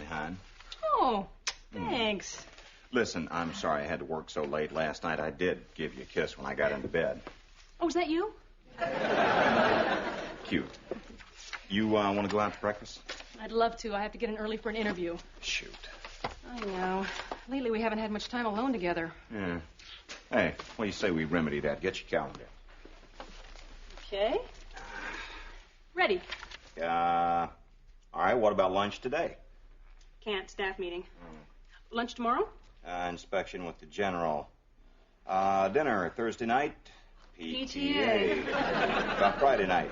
hon. Oh, thanks. Listen, I'm sorry I had to work so late last night. I did give you a kiss when I got into bed. Oh, is that you? Cute. You want to go out to breakfast? I'd love to. I have to get in early for an interview. Shoot. I know. Lately, we haven't had much time alone together. Yeah. Hey, what do you say we remedy that? Get your calendar. Okay. Ready. All right, what about lunch today? Can't. Staff meeting. Lunch tomorrow? Inspection with the general. Dinner Thursday night? PTA. About Friday night?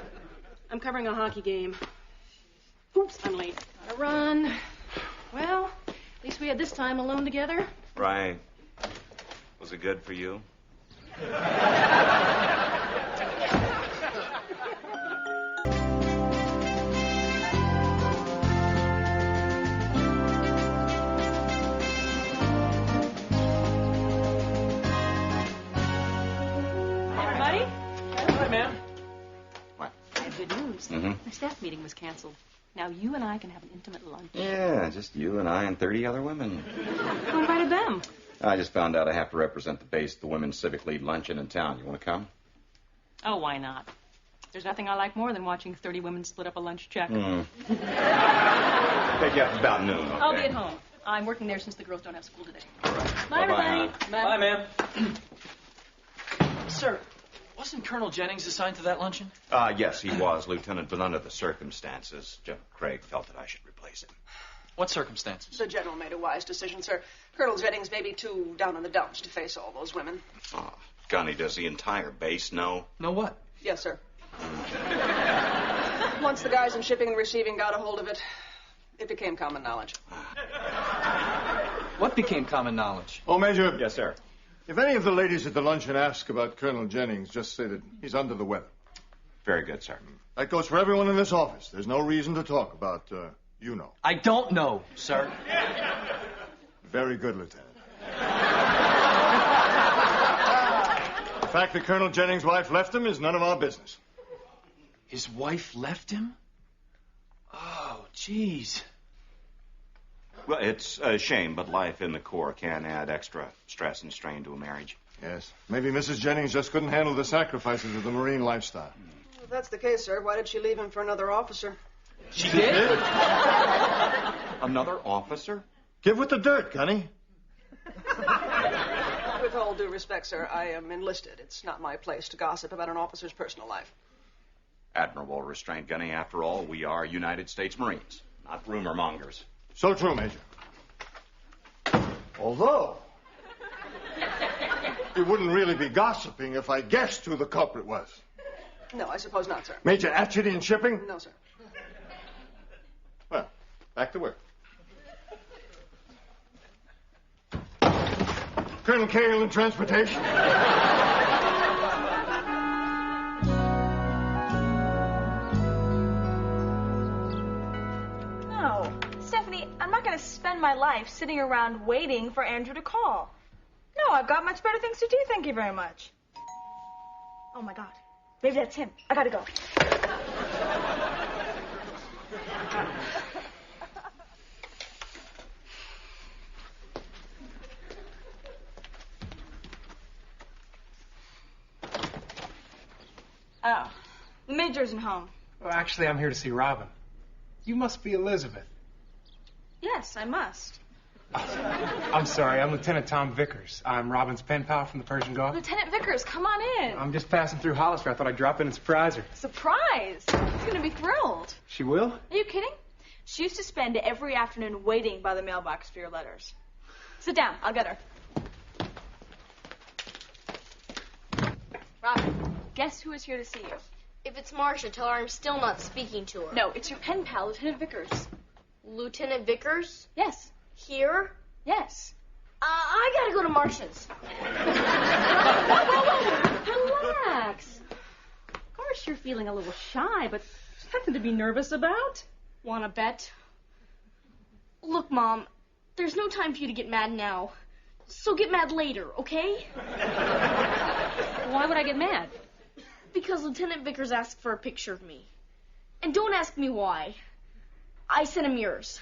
I'm covering a hockey game. Oops, I'm late. Gotta run. Well, at least we had this time alone together. Right. Was it good for you? Good news. The staff meeting was canceled. Now you and I can have an intimate lunch. Yeah, just you and I and 30 other women. Who invited them? I just found out I have to represent the base of the Women's Civic League luncheon in town. You want to come? Oh, why not? There's nothing I like more than watching 30 women split up a lunch check. Pick you up about noon, okay? I'll be at home. I'm working there since the girls don't have school today. All right. Bye, everybody. Bye, ma'am. Sir, wasn't Colonel Jennings assigned to that luncheon? Yes, he was, Lieutenant, but under the circumstances, General Craig felt that I should replace him. What circumstances? The general made a wise decision, sir. Colonel Jennings may be too down in the dumps to face all those women. Oh, Gunny, does the entire base know? Know what? Yes, sir. Once the guys in shipping and receiving got a hold of it, it became common knowledge. What became common knowledge? Oh, Major. Yes, sir. If any of the ladies at the luncheon ask about Colonel Jennings, just say that he's under the weather. Very good, sir. That goes for everyone in this office. There's no reason to talk about, you know. I don't know, sir. Very good, Lieutenant. The fact that Colonel Jennings' wife left him is none of our business. His wife left him? Oh, jeez. Well, it's a shame, but life in the Corps can add extra stress and strain to a marriage. Yes. Maybe Mrs. Jennings just couldn't handle the sacrifices of the Marine lifestyle. Well, if that's the case, sir, why did she leave him for another officer? She did? Another officer? Give with the dirt, Gunny. With all due respect, sir, I am enlisted. It's not my place to gossip about an officer's personal life. Admirable restraint, Gunny. After all, we are United States Marines, not rumor mongers. So true, Major. Although, it wouldn't really be gossiping if I guessed who the culprit was. No, I suppose not, sir. Major Atchity in shipping? No, sir. Well, back to work. Colonel Cale in transportation. No, Stephanie, I'm not going to spend my life sitting around waiting for Andrew to call. No, I've got much better things to do, thank you very much. Oh, my God. Maybe that's him. I gotta go. Oh, the Major isn't home. Well, actually, I'm here to see Robin. You must be Elizabeth. Yes, I must. I'm sorry, I'm Lieutenant Tom Vickers. I'm Robin's pen pal from the Persian Gulf. Lieutenant Vickers, come on in. I'm just passing through Hollister. I thought I'd drop in and surprise her. Surprise! She's gonna be thrilled. She will? Are you kidding? She used to spend every afternoon waiting by the mailbox for your letters. Sit down, I'll get her. Robin, guess who is here to see you? If it's Marcia, tell her I'm still not speaking to her. No, it's your pen pal, Lieutenant Vickers. Lieutenant Vickers? Yes. Here? Yes. I gotta go to Marcia's. Relax. Of course you're feeling a little shy, but there's nothing to be nervous about. Wanna bet? Look, Mom, there's no time for you to get mad now. So get mad later, okay? Why would I get mad? Because Lieutenant Vickers asked for a picture of me. And don't ask me why. I sent him yours.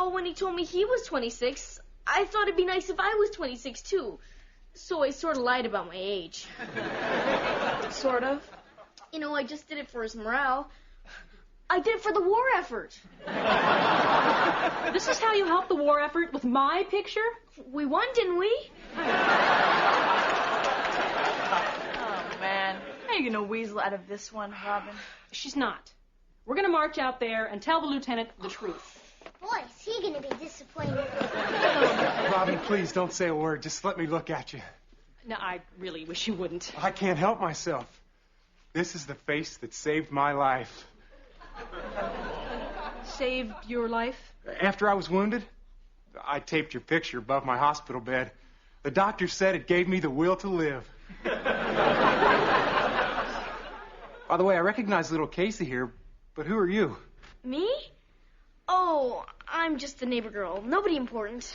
Well, when he told me he was 26, I thought it'd be nice if I was 26, too. So I sort of lied about my age. Sort of. You know, I just did it for his morale. I did it for the war effort. This is how you help the war effort with my picture? We won, didn't we? Oh, man. How are you going to weasel out of this one, Robin? She's not. We're going to march out there and tell the lieutenant the truth. Boy, is he going to be disappointed. Robin, please don't say a word. Just let me look at you. No, I really wish you wouldn't. I can't help myself. This is the face that saved my life. Saved your life? After I was wounded, I taped your picture above my hospital bed. The doctor said it gave me the will to live. By the way, I recognize little Casey here, but who are you? Me? Oh, I'm just the neighbor girl. Nobody important.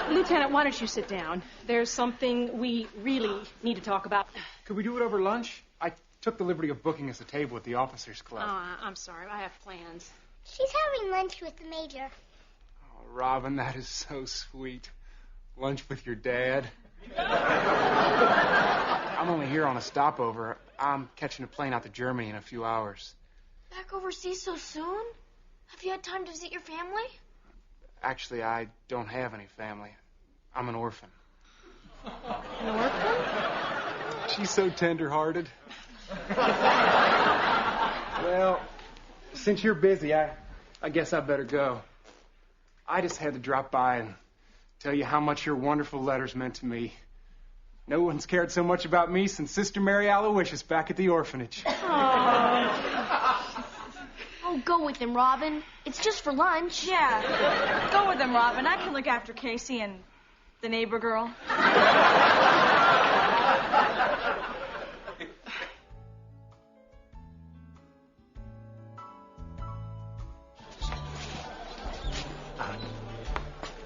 Lieutenant, why don't you sit down? There's something we really need to talk about. Could we do it over lunch? I took the liberty of booking us a table at the officers' club. I'm sorry. I have plans. She's having lunch with the major. Oh, Robin, that is so sweet. Lunch with your dad. I'm only here on a stopover. I'm catching a plane out to Germany in a few hours. Back overseas so soon? Have you had time to visit your family? Actually, I don't have any family. I'm an orphan. An orphan? She's so tender-hearted. Well, since you're busy, I guess I better go. I just had to drop by and tell you how much your wonderful letters meant to me. No one's cared so much about me since Sister Mary Aloysius back at the orphanage. Oh, go with him, Robin. It's just for lunch. Yeah. Go with him, Robin. I can look after Casey and the neighbor girl.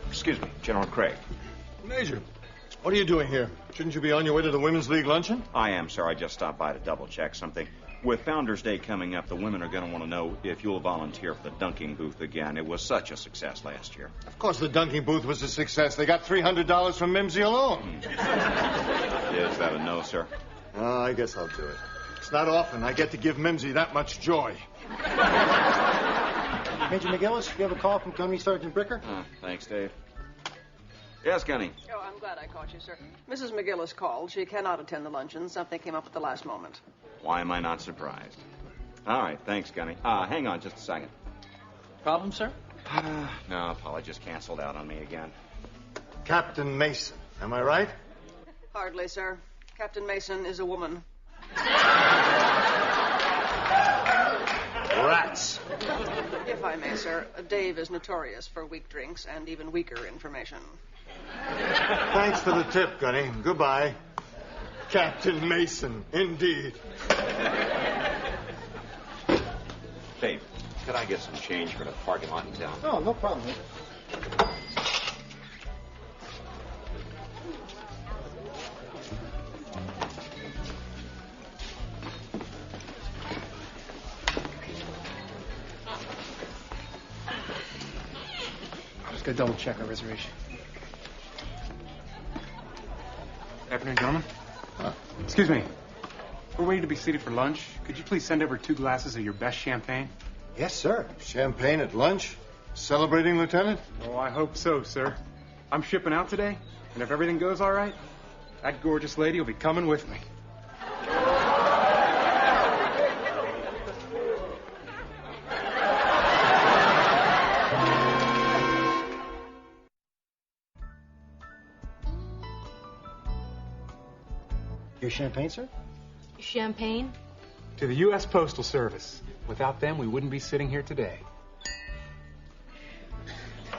Excuse me, General Craig. Major, what are you doing here? Shouldn't you be on your way to the Women's League luncheon? I am, sir. I just stopped by to double-check something. With Founders Day coming up, the women are going to want to know if you'll volunteer for the dunking booth again. It was such a success last year. Of course the dunking booth was a success. They got $300 from Mimsy alone. Is that a no, sir? I guess I'll do it. It's not often I get to give Mimsy that much joy. Major McGillis, you have a call from Gunnery Sergeant Bricker? Thanks, Dave. Yes, Gunny. Oh, I'm glad I caught you, sir. Mrs. McGillis called. She cannot attend the luncheon. Something came up at the last moment. Why am I not surprised? All right, thanks, Gunny. Hang on just a second. Problem, sir? No, Paula just canceled out on me again. Captain Mason, am I right? Hardly, sir. Captain Mason is a woman. Rats. If I may, sir, Dave is notorious for weak drinks and even weaker information. Thanks for the tip, Gunny. Goodbye. Captain Mason, indeed. Dave, could I get some change for the parking lot in town? Oh, no problem. I'm just going to double-check our reservation. Afternoon, gentlemen. Excuse me. We're waiting to be seated for lunch. Could you please send over 2 glasses of your best champagne? Yes, sir. Champagne at lunch? Celebrating, Lieutenant? Oh, I hope so, sir. I'm shipping out today, and if everything goes all right, that gorgeous lady will be coming with me. Your champagne, sir? Champagne? To the U.S. Postal Service. Without them, we wouldn't be sitting here today.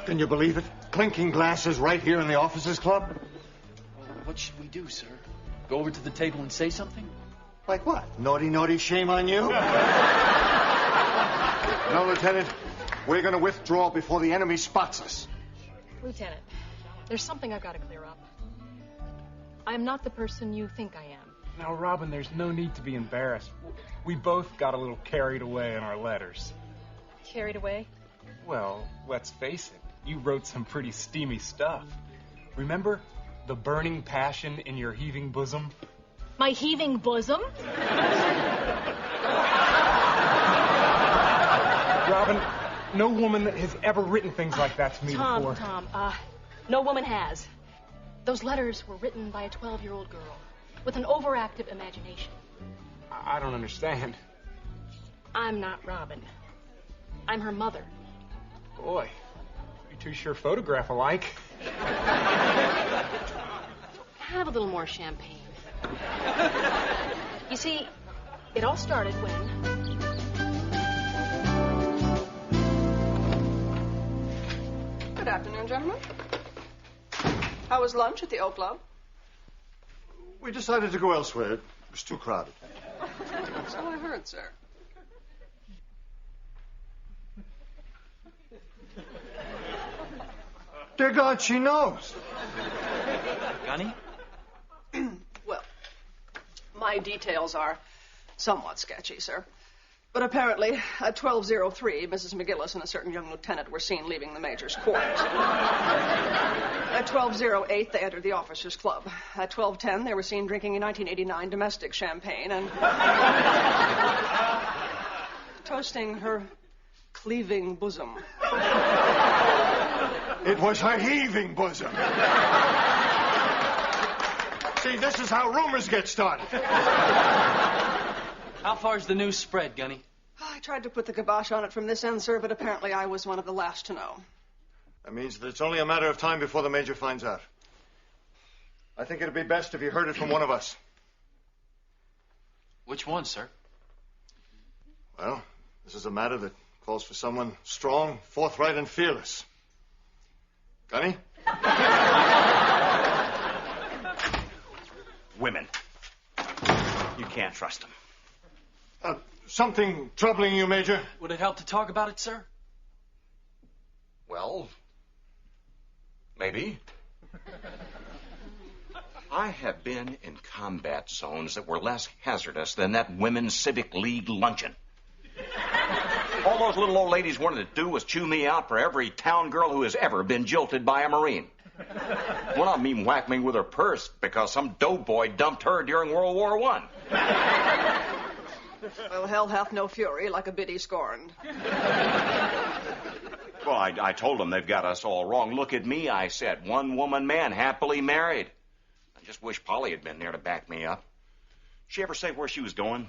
Can you believe it? Clinking glasses right here in the officers' club? What should we do, sir? Go over to the table and say something? Like what? Naughty, naughty, shame on you? No, Lieutenant. We're going to withdraw before the enemy spots us. Lieutenant, there's something I've got to clear up. I'm not the person you think I am. Now, Robin, there's no need to be embarrassed. We both got a little carried away in our letters. Carried away? Well, let's face it. You wrote some pretty steamy stuff. Remember the burning passion in your heaving bosom? My heaving bosom? Robin, no woman has ever written things like that to me before. Tom, no woman has. Those letters were written by a 12-year-old girl with an overactive imagination. I don't understand. I'm not Robin. I'm her mother. Boy, you two sure photograph alike. Have a little more champagne. You see, it all started when... Good afternoon, gentlemen. How was lunch at the Oak Club? We decided to go elsewhere. It was too crowded. So I heard, sir. Dear God, she knows. Gunny? Well, my details are somewhat sketchy, sir. But apparently, at 12:03, Mrs. McGillis and a certain young lieutenant were seen leaving the major's quarters. At 12:08, they entered the officers' club. At 12:10, they were seen drinking a 1989 domestic champagne and toasting her cleaving bosom. It was her heaving bosom. See, this is how rumors get started. How far's the news spread, Gunny? I tried to put the kibosh on it from this end, sir, but apparently I was one of the last to know. That means that it's only a matter of time before the Major finds out. I think it'd be best if you heard it from one of us. Which one, sir? Well, this is a matter that calls for someone strong, forthright, and fearless. Gunny? Women. You can't trust them. Something troubling you, Major? Would it help to talk about it, sir? Well, maybe. I have been in combat zones that were less hazardous than that Women's Civic League luncheon. All those little old ladies wanted to do was chew me out for every town girl who has ever been jilted by a Marine. One of them even whacked me with her purse because some doughboy dumped her during World War I. Well, hell hath no fury like a biddy scorned. Well, I told them they've got us all wrong. Look at me, I said. One woman man, happily married. I just wish Polly had been there to back me up. She ever say where she was going?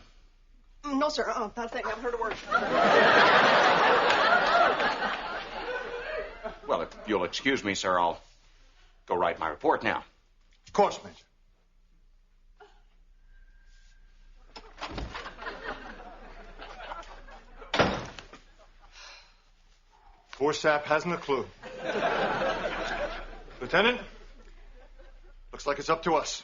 No, sir. That thing, I haven't heard a word. Well, if you'll excuse me, sir, I'll go write my report now. Of course, Major. Poor sap hasn't a clue. Lieutenant, looks like it's up to us.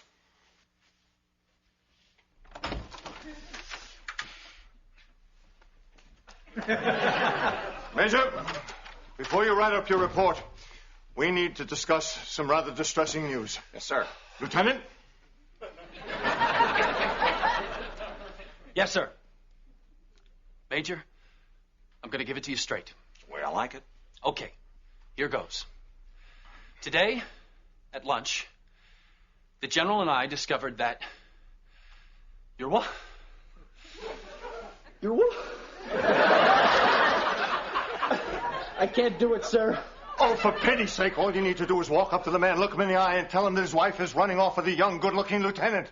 Major, before you write up your report, we need to discuss some rather distressing news. Yes, sir. Lieutenant? Yes, sir. Major, I'm going to give it to you straight. The way I like it. Okay, here goes. Today, at lunch, the general and I discovered that... You're what? You're what? I can't do it, sir. Oh, for pity's sake, all you need to do is walk up to the man, look him in the eye, and tell him that his wife is running off with a young, good-looking lieutenant.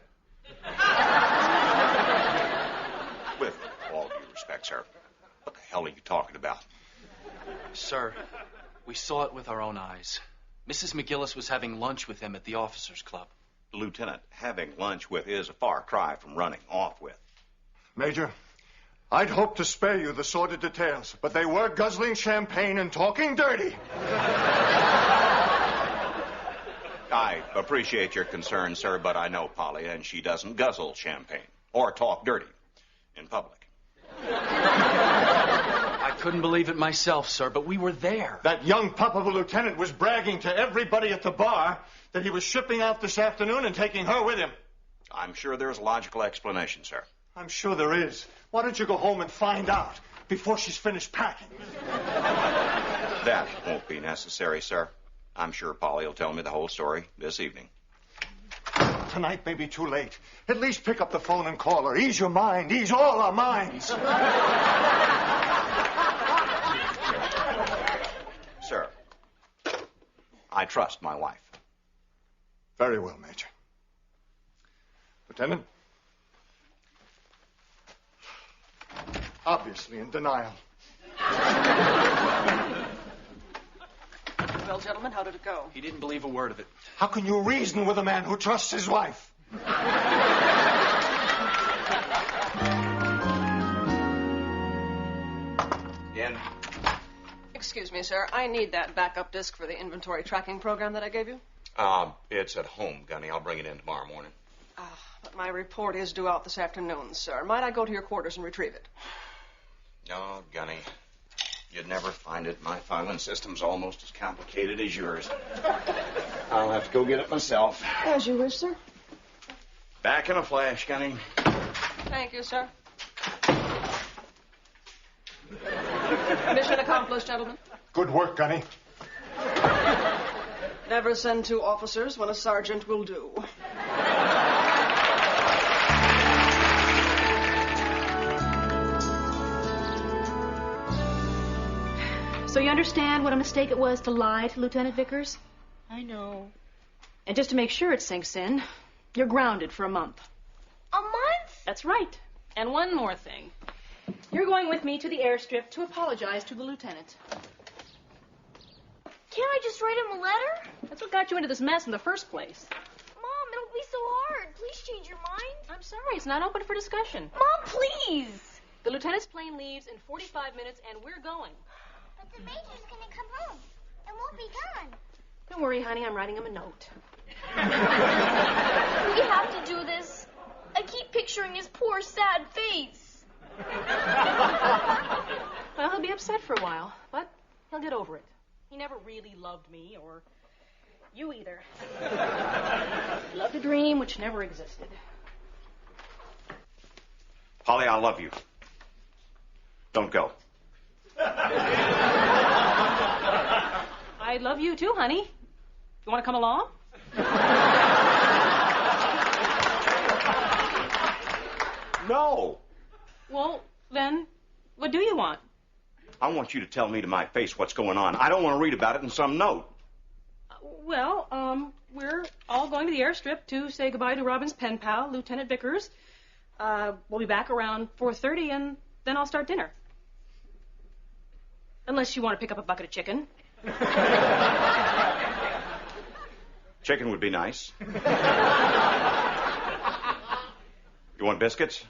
With all due respect, sir, what the hell are you talking about? Sir, we saw it with our own eyes. Mrs. McGillis was having lunch with him at the officers' club. Lieutenant, having lunch with is a far cry from running off with. Major, I'd hoped to spare you the sordid details, but they were guzzling champagne and talking dirty. I appreciate your concern, sir, but I know Polly, and she doesn't guzzle champagne or talk dirty in public. I couldn't believe it myself, sir, but we were there. That young pup of a lieutenant was bragging to everybody at the bar that he was shipping out this afternoon and taking her with him. I'm sure there's a logical explanation, sir. I'm sure there is. Why don't you go home and find out before she's finished packing? That won't be necessary, sir. I'm sure Polly will tell me the whole story this evening. Tonight may be too late. At least pick up the phone and call her. Ease your mind. Ease all our minds. Sir, I trust my wife. Very well, Major. Lieutenant? Obviously in denial. Well, gentlemen, how did it go? He didn't believe a word of it. How can you reason with a man who trusts his wife? In. Excuse me, sir. I need that backup disc for the inventory tracking program that I gave you. It's at home, Gunny. I'll bring it in tomorrow morning. But my report is due out this afternoon, sir. Might I go to your quarters and retrieve it? No, Gunny. You'd never find it. My filing system's almost as complicated as yours. I'll have to go get it myself. As you wish, sir. Back in a flash, Gunny. Thank you, sir. Mission accomplished, gentlemen. Good work, Gunny. Never send two officers when a sergeant will do. So you understand what a mistake it was to lie to Lieutenant Vickers? I know. And just to make sure it sinks in, you're grounded for a month. A month? That's right. And one more thing. You're going with me to the airstrip to apologize to the lieutenant. Can't I just write him a letter? That's what got you into this mess in the first place. Mom, it'll be so hard. Please change your mind. I'm sorry, it's not open for discussion. Mom, please. The lieutenant's plane leaves in 45 minutes, and we're going. But the Major's gonna come home and won't be gone. Don't worry, honey, I'm writing him a note. We have to do this. I keep picturing his poor, sad face. Well, he'll be upset for a while, but he'll get over it. He never really loved me, or you either. He loved a dream which never existed. Polly, I love you. Don't go. I love you too, honey. You want to come along? No. Well, then, what do you want? I want you to tell me to my face what's going on. I don't want to read about it in some note. Well, we're all going to the airstrip to say goodbye to Robin's pen pal, Lieutenant Vickers. We'll be back around 4:30, and then I'll start dinner. Unless you want to pick up a bucket of chicken. Chicken would be nice. You want biscuits?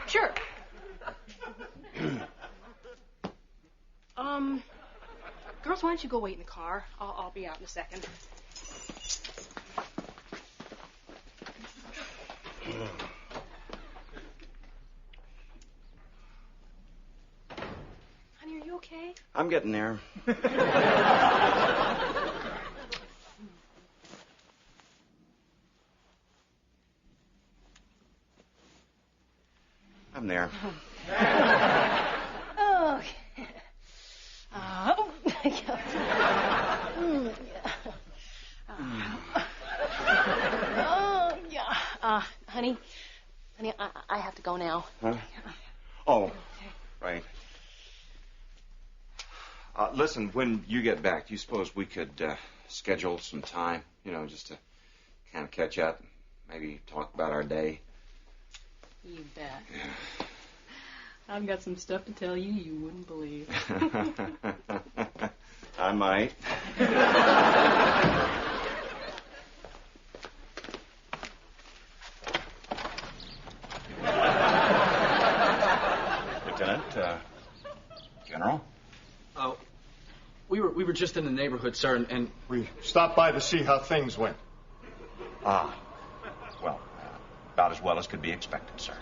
Sure. Girls, why don't you go wait in the car? I'll be out in a second. Honey, are you okay? I'm getting there. I'm there. Oh. Honey, I have to go now. Huh? Oh, right. Listen, when you get back, do you suppose we could schedule some time, just to kind of catch up, maybe talk about our day? You bet. Yeah. I've got some stuff to tell you you wouldn't believe. I might. Lieutenant, General? Oh, we were just in the neighborhood, sir, and we stopped by to see how things went. Ah, well, about as well as could be expected, sir.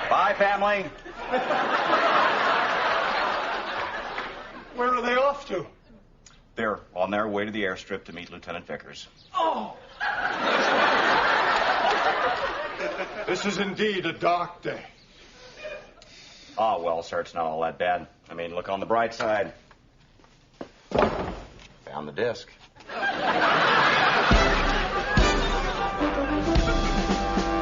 Bye, family. Where are they off to? They're on their way to the airstrip to meet Lieutenant Vickers. Oh! This is indeed a dark day. Ah, well, sir, it's not all that bad. I mean, look on the bright side. Found the disc.